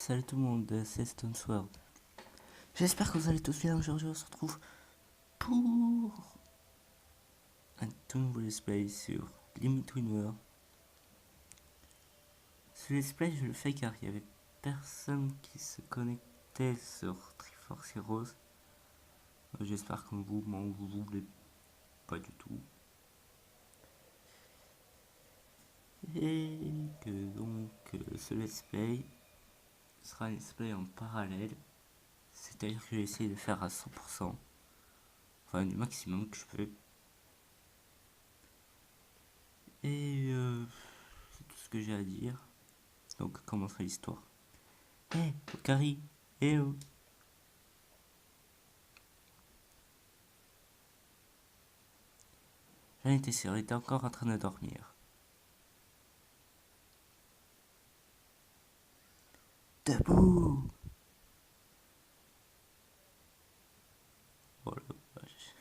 Salut tout le monde, c'est Stone Sword. J'espère que vous allez tous bien. Aujourd'hui, on se retrouve pour un tout nouveau let's play sur Limit Winner. Ce let's play, je le fais car il y avait personne qui se connectait sur Triforce Heroes. J'espère que vous m'en voulez pas du tout. Et que donc ce let's play sera un let's play en parallèle. C'est-à-dire que je vais essayer de faire à 100%. Enfin, du maximum que je peux. Et c'est tout ce que j'ai à dire. Donc, commençons l'histoire. Hé, hey, Okari, hé oh. J'en étais sûr, il était encore en train de dormir. Debout. Oh la vache.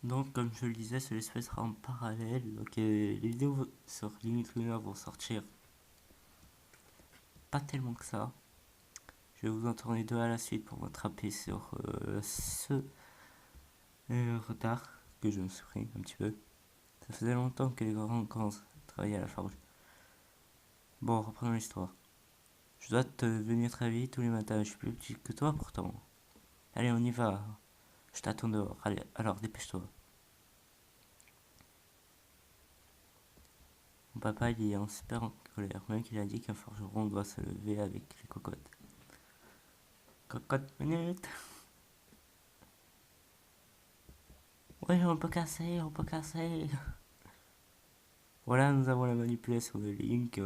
Donc, comme je le disais, ce let's play sera en parallèle. Donc, les vidéos sur Limit Winner vont sortir pas tellement que ça. Je vais vous en tourner deux à la suite pour m'attraper sur ce retard que je me suis pris un petit peu. Ça faisait longtemps que les grands commencent à travailler à la forge. Bon, reprenons l'histoire. Je dois te venir très vite tous les matins. Je suis plus petit que toi pourtant. Allez, on y va. Je t'attends dehors. Allez, alors dépêche-toi. Mon papa il est en super en colère. Même qu'il a dit qu'un forgeron doit se lever avec les cocottes. Cocotte minute. Oui, on peut casser, on peut casser. Voilà, nous avons la manipulation de Link.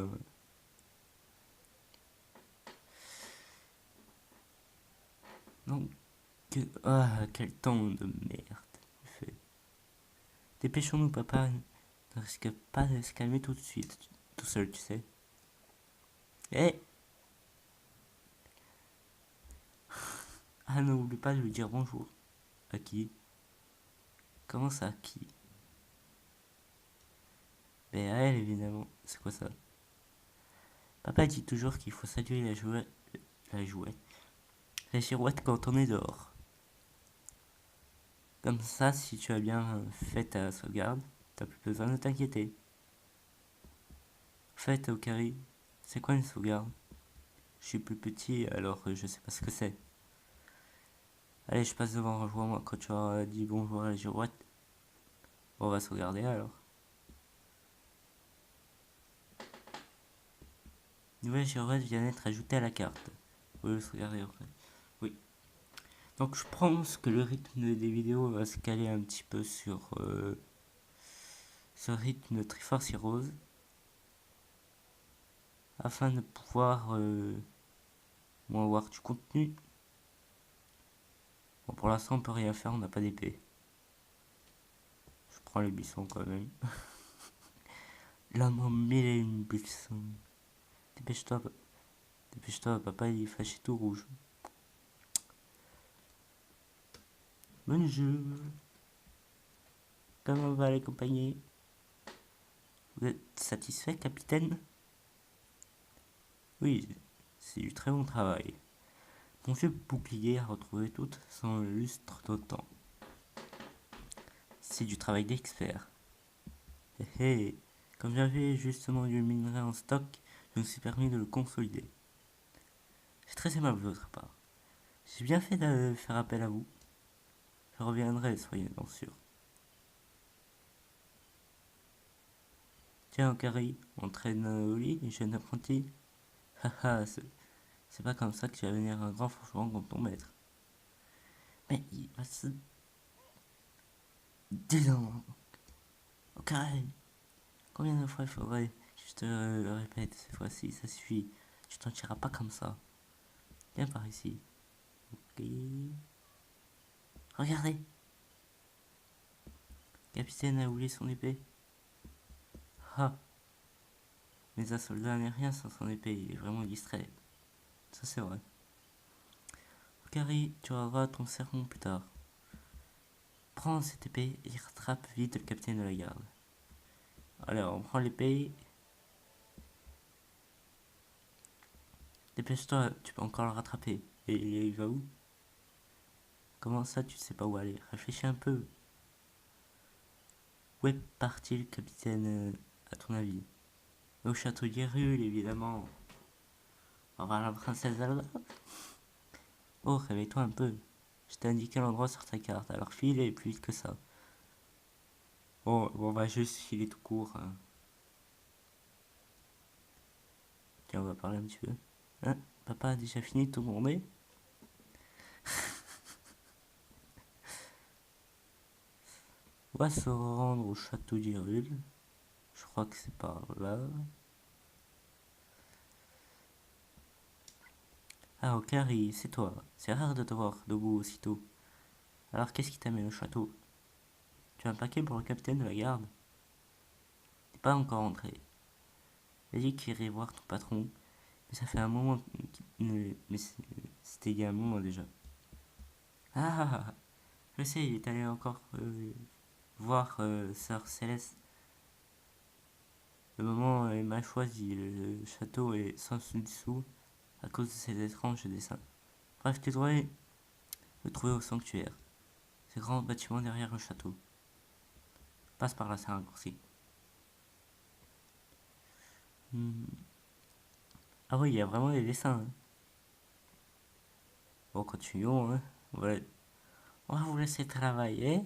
Donc, quel temps de merde. Fait. Dépêchons-nous, papa. Ne risque pas de se calmer tout de suite. Tout seul, tu sais. Eh hey. Ah, n'oublie pas de lui dire bonjour. À qui? Comment ça, à qui? Ben à elle, évidemment. C'est quoi ça? Papa dit toujours qu'il faut saluer la girouette quand on est dehors. Comme ça, si tu as bien fait ta sauvegarde, t'as plus besoin de t'inquiéter. En fait, Okari, c'est quoi une sauvegarde? Je suis plus petit, alors je sais pas ce que c'est. Allez, je passe devant, rejoins-moi quand tu auras dit bonjour à la girouette. Bon, on va sauvegarder alors. Nouvelle girouette vient d'être ajoutée à la carte. Oui, sauvegarder après. Oui. Donc je pense que le rythme des vidéos va se caler un petit peu sur ce rythme de Triforce Heroes. Afin de pouvoir avoir du contenu. Bon, pour l'instant, on peut rien faire, on n'a pas d'épée. Je prends les buissons quand même. Là, mon mille et une buissons. Dépêche-toi, dépêche-toi, papa, il est fâché tout rouge. Bonjour. Comment va les compagnies? Vous êtes satisfait, capitaine? Oui, c'est du très bon travail. Mon vieux bouclier a retrouvé tout son lustre d'autant. C'est du travail d'expert. Hé hé, comme j'avais justement du minerai en stock, je me suis permis de le consolider. C'est très aimable de votre part. J'ai bien fait de faire appel à vous. Je reviendrai, soyez-en sûr. Tiens, Okari, entraîne au lit, jeune apprenti. Haha, c'est pas comme ça que tu vas devenir un grand forgeron comme ton maître. Mais il va se... Dis donc, Okari, combien de fois il faudrait que je te le répète cette fois-ci, ça suffit. Tu t'en tireras pas comme ça. Viens par ici. Ok. Regardez. Capitaine a oublié son épée. Ah. Mais un soldat n'est rien sans son épée, il est vraiment distrait. Ça c'est vrai. Carrie, tu auras ton sermon plus tard. Prends cette épée et rattrape vite le capitaine de la garde. Alors, on prend l'épée. Dépêche-toi, tu peux encore le rattraper. Et il va où? Comment ça, tu sais pas où aller? Réfléchis un peu. Où est parti le capitaine, à ton avis? Au château d'Hyrule, évidemment. On va voir la princesse Zelda. Oh, réveille-toi un peu. Je t'ai indiqué l'endroit sur ta carte, alors file et plus vite que ça. Bon, on va juste filer tout court, hein. Tiens, on va parler un petit peu. Hein? Papa a déjà fini de tout demander? On va se rendre au château d'Hyrule. Je crois que c'est par là. Ah, ok, Harry, c'est toi. C'est rare de te voir debout aussitôt. Alors, qu'est-ce qui t'amène au château? Tu as un paquet pour le capitaine de la garde? T'es pas encore entré. Il a dit qu'il irait voir ton patron, mais ça fait un moment. Mais c'était il y a un moment déjà. Ah, je sais, il est allé encore voir Sœur Céleste. Le moment est mal choisi. Le château est sans dessous à cause de ces étranges dessins. Bref, tu devrais le trouver au sanctuaire. Ce grand bâtiment derrière le château. Passe par là, c'est un raccourci. Hmm. Ah oui, il y a vraiment des dessins, hein. Bon, continuons, hein. On va vous laisser travailler.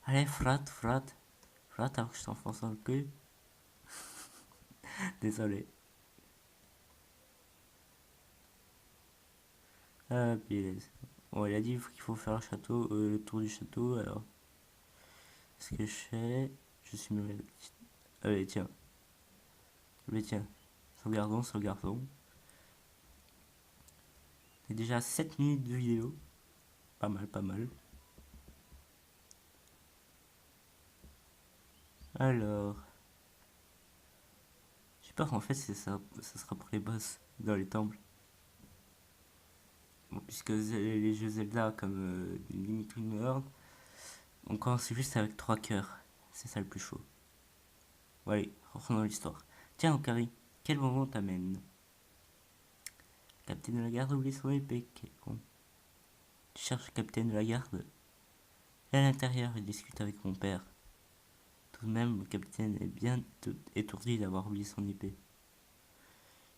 Allez, frotte, frotte. Frotte avant que je t'enfonce dans le cul. Désolé. Ah, puis, bon, il a dit qu'il faut faire le château, le tour du château, alors. Ce que je fais, je suis mauvais. Allez, tiens. Mais tiens. Sauvegardons, sauvegardons. C'est déjà 7 minutes de vidéo. Pas mal, pas mal. Alors. J'ai peur qu'en fait, ça sera pour les boss dans les temples. Bon, puisque les jeux Zelda comme Link to World, on commence juste avec 3 cœurs. C'est ça le plus chaud. Bon, allez, reprenons l'histoire. Tiens, Okari, quel moment t'amène? Le capitaine de la garde oublie son épée, quel con. Tu cherches le capitaine de la garde? Et à l'intérieur, il discute avec mon père. Tout de même, le capitaine est bien étourdi d'avoir oublié son épée.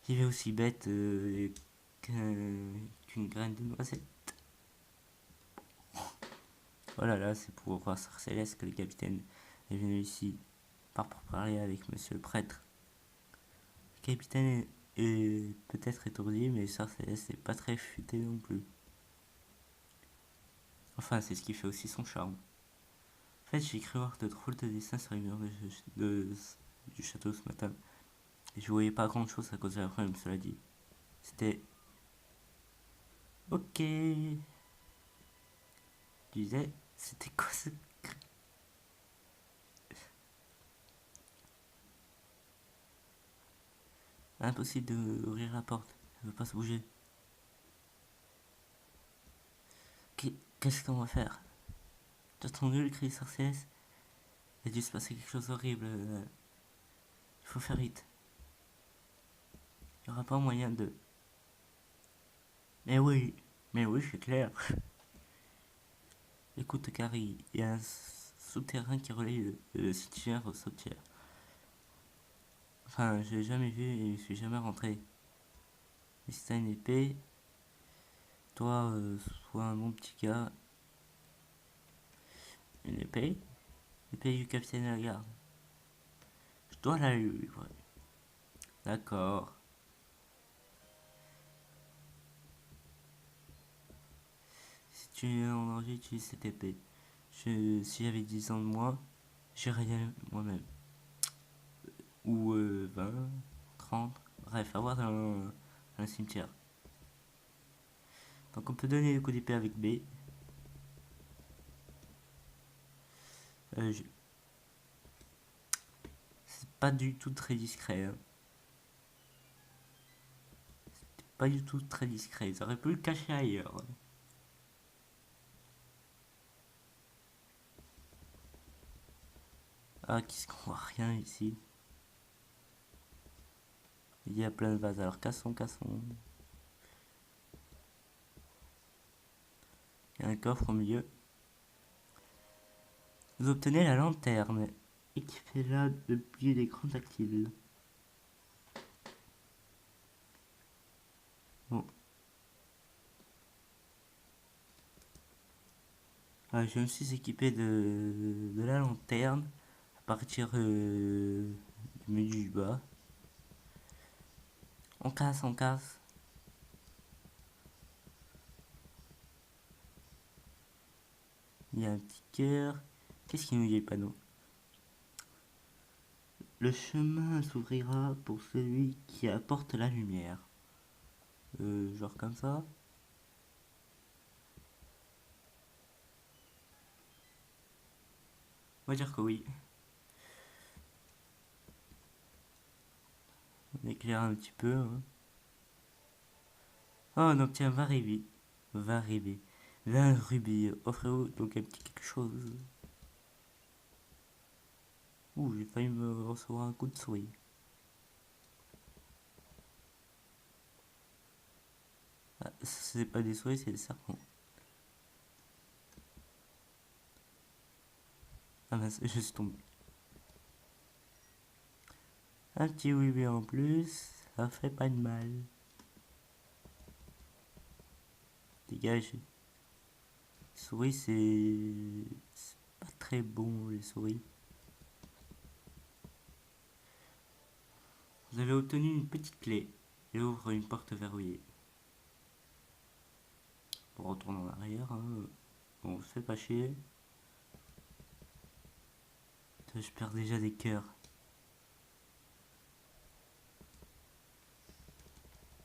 Il est aussi bête qu'une graine de noisette. Oh là là, c'est pour voir Sœur Céleste que le capitaine est venu ici, part pour parler avec monsieur le prêtre. Le capitaine est peut-être étourdi, mais Sœur Céleste n'est pas très futée non plus. Enfin, c'est ce qui fait aussi son charme. En fait, j'ai cru voir de drôles de dessins sur les murs du château ce matin. Et je voyais pas grand chose à cause de la brume, cela dit. C'était. Ok. Je disais, c'était quoi ce. Impossible d'ouvrir la porte. Elle veut pas se bouger. Qu'est-ce qu'on va faire? T'as entendu le cri sur CS? Il a dû se passer quelque chose d'horrible. Il faut faire vite. Il n'y aura pas moyen de. Mais oui, mais oui, c'est clair. Écoute, Carrie, il y a un souterrain qui relie le cimetière au sautière. Enfin, je l'ai jamais vu et je suis jamais rentré. Et si t'as une épée, toi, sois un bon petit gars. Une épée? L'épée du capitaine de la garde. Je dois la livrer. D'accord. Si tu es en danger, utilise cette épée. Si j'avais 10 ans de moins, j'irais y aller moi-même. Ou 20, 30, bref, avoir dans un cimetière. Donc on peut donner le coup d'épée avec B. Je- C'est pas du tout très discret, hein. Pas du tout très discret. Ils auraient pu le cacher ailleurs, hein. Ah, qu'est-ce qu'on voit rien ici. Il y a plein de vases. Alors cassons, cassons. un coffre au milieu. Vous obtenez la lanterne. Équipez-la depuis l'écran tactile. Bon. Ah, je me suis équipé de la lanterne à partir du menu du bas. On casse, on casse. Il y a un petit cœur. Qu'est-ce qui nous dit le panneau? Le chemin s'ouvrira pour celui qui apporte la lumière. Genre comme ça. On va dire que oui. On éclaire un petit peu. Hein. Oh, on obtient 20 rubis. 20 rubis. 20 rubis. Offrez-vous donc un petit quelque chose. Ouh, j'ai failli me recevoir un coup de souris. Ah, c'est pas des souris, c'est des serpents. Ah mince, je suis tombé. Un petit rubis en plus, ça fait pas de mal. Dégage. Les souris, c'est pas très bon, les souris. Vous avez obtenu une petite clé. Elle ouvre une porte verrouillée. On retourne en arrière. Hein. Bon, fais pas chier. Je perds déjà des cœurs.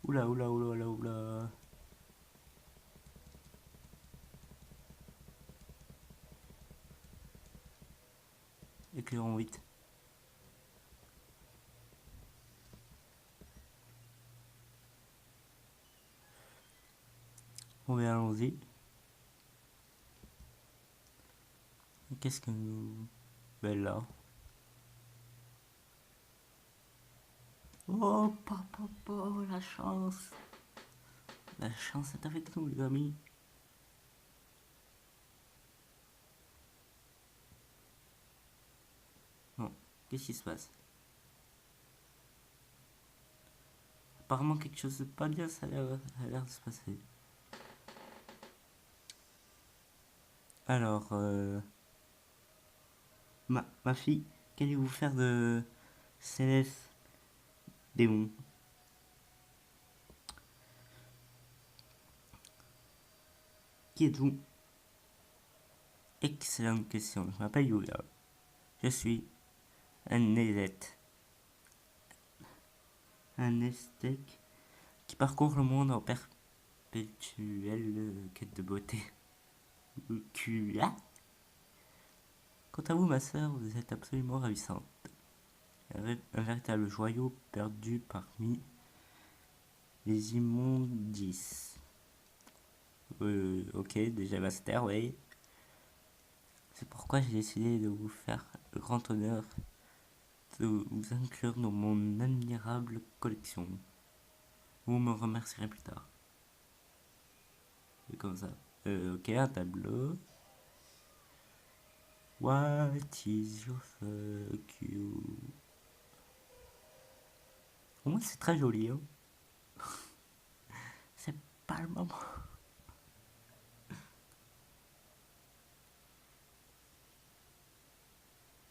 Oula, oula, oula, oula, oula. Éclairons 8. Bon, mais allons-y. Qu'est-ce que nous... Belle là. Oh, papa, oh, la chance. La chance est avec nous, les amis. Bon, qu'est-ce qui se passe? Apparemment, quelque chose de pas bien, ça a l'air de se passer. Alors, ma fille, qu'allez-vous faire de Céleste Démon? Qui êtes-vous? Excellente question. Je m'appelle Yulia. Je suis un esthète. Un esthète qui parcourt le monde en perpétuelle quête de beauté. QA. Quant à vous, ma sœur, vous êtes absolument ravissante. Un véritable joyau perdu parmi les immondices. Ok, déjà master, oui. C'est pourquoi j'ai décidé de vous faire le grand honneur de vous inclure dans mon admirable collection. Vous me remercierez plus tard. C'est comme ça. Ok, un tableau. What is your fuck you? Au moins, c'est très joli, hein. C'est pas le moment.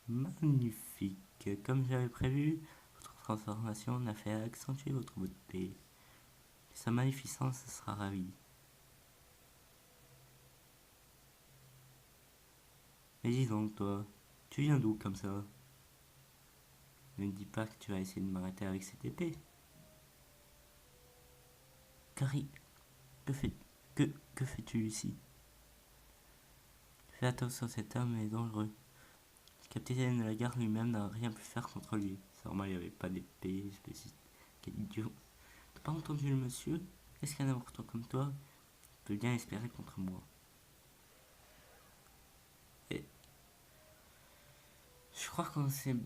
Magnifique. Comme j'avais prévu, votre transformation n'a fait accentuer votre beauté. Sa magnificence sera ravie. Mais dis donc, toi, tu viens d'où comme ça? Ne me dis pas que tu vas essayer de m'arrêter avec cette épée. Carrie, que fais, que fais-tu ici? Fais attention, cet homme est dangereux. Le capitaine de la garde lui-même n'a rien pu faire contre lui. C'est normal, il n'y avait pas d'épée. Quel idiot. T'as pas entendu le monsieur? Est-ce qu'un important comme toi peut bien espérer contre moi? Et je crois qu'on s'est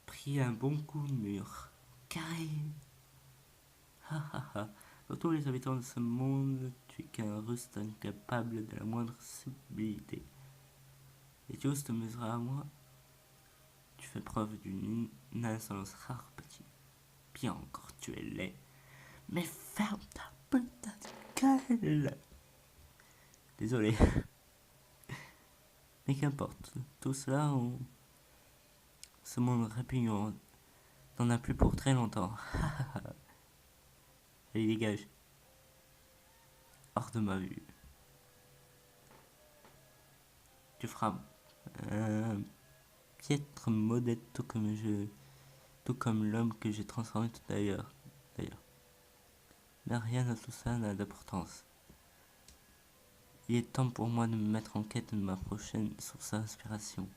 pris un bon coup de mur. Carré. Ha ha ha. Pour tous les habitants de ce monde, suis qu'un ruste incapable de la moindre subtilité. Et tu oses te mesurer à moi? Tu fais preuve d'une insolence rare, petit. Bien encore, tu es laid. Mais ferme ta putain de gueule! Désolé. Mais qu'importe, tout cela, ce monde répugnant n'en a plus pour très longtemps. Allez, dégage. Hors de ma vue. Tu feras un piètre modèle tout comme l'homme que j'ai transformé tout d'ailleurs. Mais rien de tout ça n'a d'importance. Il est temps pour moi de me mettre en quête de ma prochaine source d'inspiration.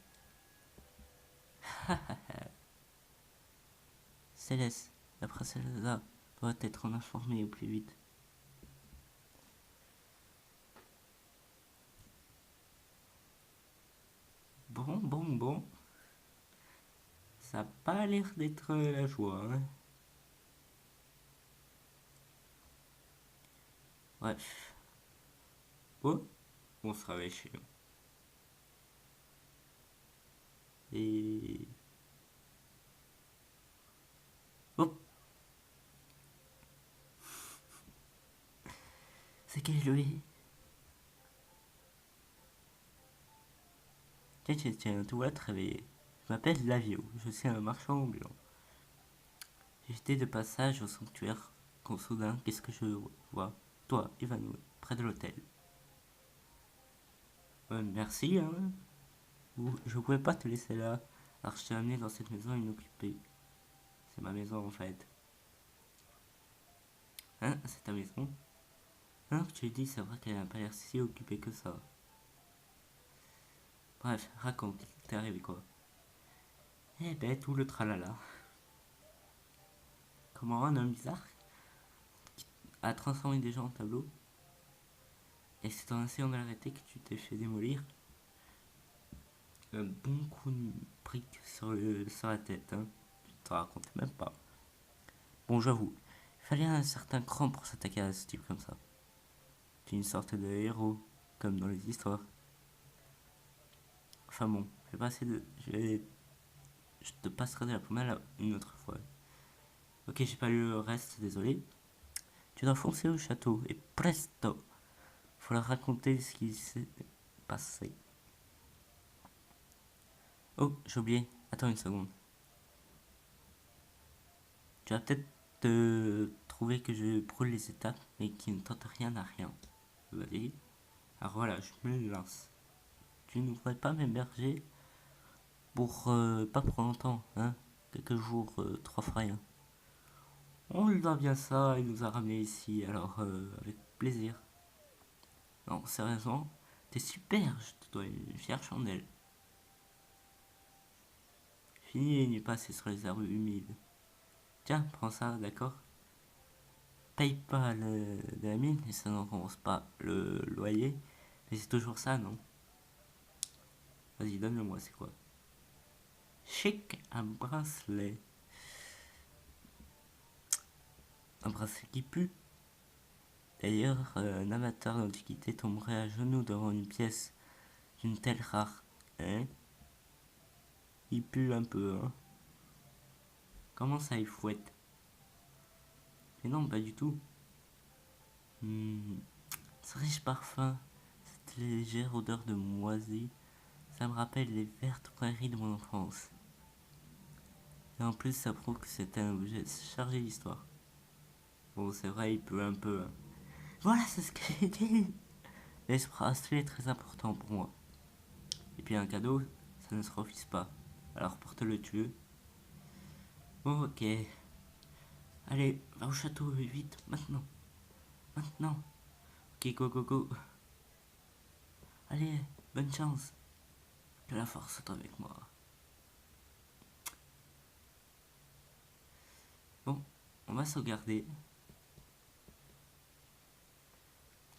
Céleste, la princesse Elsa doit être informée au plus vite. Bon. Ça n'a pas l'air d'être la joie, hein. Bref. Oh, on se réveille chez nous. Et... Oh, c'est quel Louis? Tiens, tout va te réveiller. Je m'appelle Lavio, je suis un marchand ambulant. J'étais de passage au sanctuaire quand soudain, qu'est-ce que je vois? Toi, évanoui, près de l'hôtel. Merci, hein. Je pouvais pas te laisser là, alors je t'ai amené dans cette maison inoccupée. C'est ma maison en fait. Hein, c'est ta maison? Hein, tu dis, c'est vrai qu'elle n'a pas l'air si occupée que ça. Bref, raconte, t'es arrivé quoi? Eh ben, tout le tralala. Comment un homme bizarre a transformé des gens en tableau? Et c'est en essayant de l'arrêter que tu t'es fait démolir? Un bon coup de brique sur la tête, hein. Je te raconte même pas. Bon, j'avoue, il fallait un certain cran pour s'attaquer à ce type comme ça. Tu es une sorte de héros, comme dans les histoires. Enfin bon, je vais passer de. Je te passerai de la pommade une autre fois. Ok, j'ai pas lu le reste, désolé. Tu dois foncer au château, et presto! Faut leur raconter ce qui s'est passé. Oh, j'ai oublié. Attends une seconde. Tu vas peut-être te trouver que je brûle les étapes, mais qui ne tentent rien à rien. Vas-y. Alors voilà, je me lance. Tu ne voudrais pas m'héberger pour pas pour longtemps, hein? Quelques jours, 3 fois rien. On lui doit bien ça, il nous a ramenés ici, alors avec plaisir. Non, sérieusement, t'es super, je te dois une fière chandelle. Fini les nuits passées sur les herbes humides. Tiens, prends ça, d'accord? Paye pas de la mine et ça n'en rembourse pas le loyer. Mais c'est toujours ça, non? Vas-y, donne-le-moi, c'est quoi? Chic, un bracelet. Un bracelet qui pue. D'ailleurs, un amateur d'antiquité tomberait à genoux devant une pièce d'une telle rare. Hein? Il pue un peu, hein? Comment ça, il fouette? Mais non, pas du tout. Ce riche parfum, cette légère odeur de moisi, ça me rappelle les vertes prairies de mon enfance. Et en plus, ça prouve que c'est un objet chargé d'histoire. Bon, c'est vrai, il peut un peu, hein. Voilà, c'est ce que j'ai dit! Mais ce bracelet est très important pour moi. Et puis un cadeau, ça ne se refuse pas. Alors porte-le, tu veux. Bon, ok. Allez, va au château, vite, maintenant. Maintenant. Ok, go. Allez, bonne chance. Que la force soit avec moi. Bon, on va sauvegarder.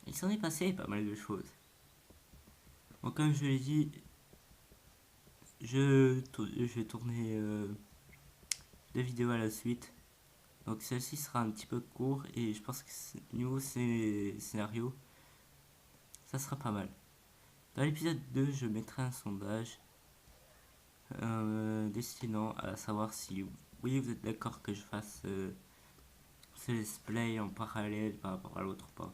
Il s'en est passé pas mal de choses. Bon, comme je l'ai dit, je vais tourner 2 vidéos à la suite. Donc celle-ci sera un petit peu court et je pense que niveau scénario, Ça sera pas mal. Dans l'épisode 2, je mettrai un sondage destinant à savoir si oui vous êtes d'accord que je fasse ce let's play en parallèle par rapport à l'autre part.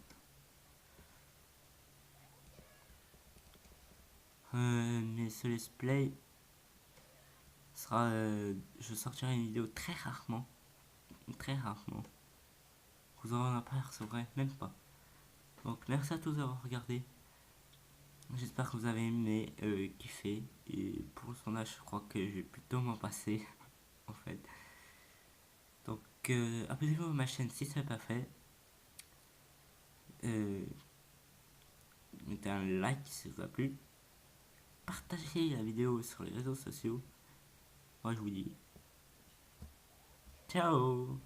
Mais ce let's play sera, je sortirai une vidéo très rarement, très rarement. Vous en apercevrez même pas. Donc merci à tous d'avoir regardé. J'espère que vous avez aimé, kiffé. Et pour le sondage, je crois que j'ai plutôt m'en passer en fait. Donc abonnez-vous à ma chaîne si ce n'est pas fait. Euh, Mettez un like si ça vous a plu. Partagez la vidéo sur les réseaux sociaux. Moi je vous dis ciao.